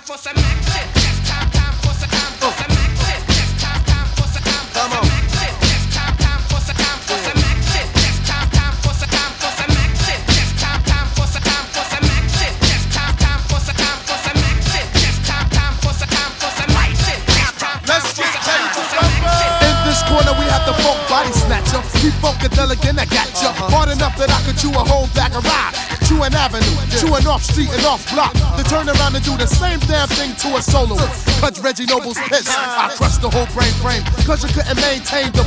for some action. It's time for some action. It's time for some action. It's time for some action. It's time for some action. It's time for some action. It's time for some action. It's time for some action. Let's get ready to rumble. In this corner we have the funk body snatcher. Keep funkadelic and I got ya. Hard enough that I could chew a whole bag of rye. Chew an avenue, chew an off street and off block. Then turn around and do the same damn thing to a soloist. Cut Reggie Noble's piss. I crushed the whole brain frame, cause you couldn't maintain the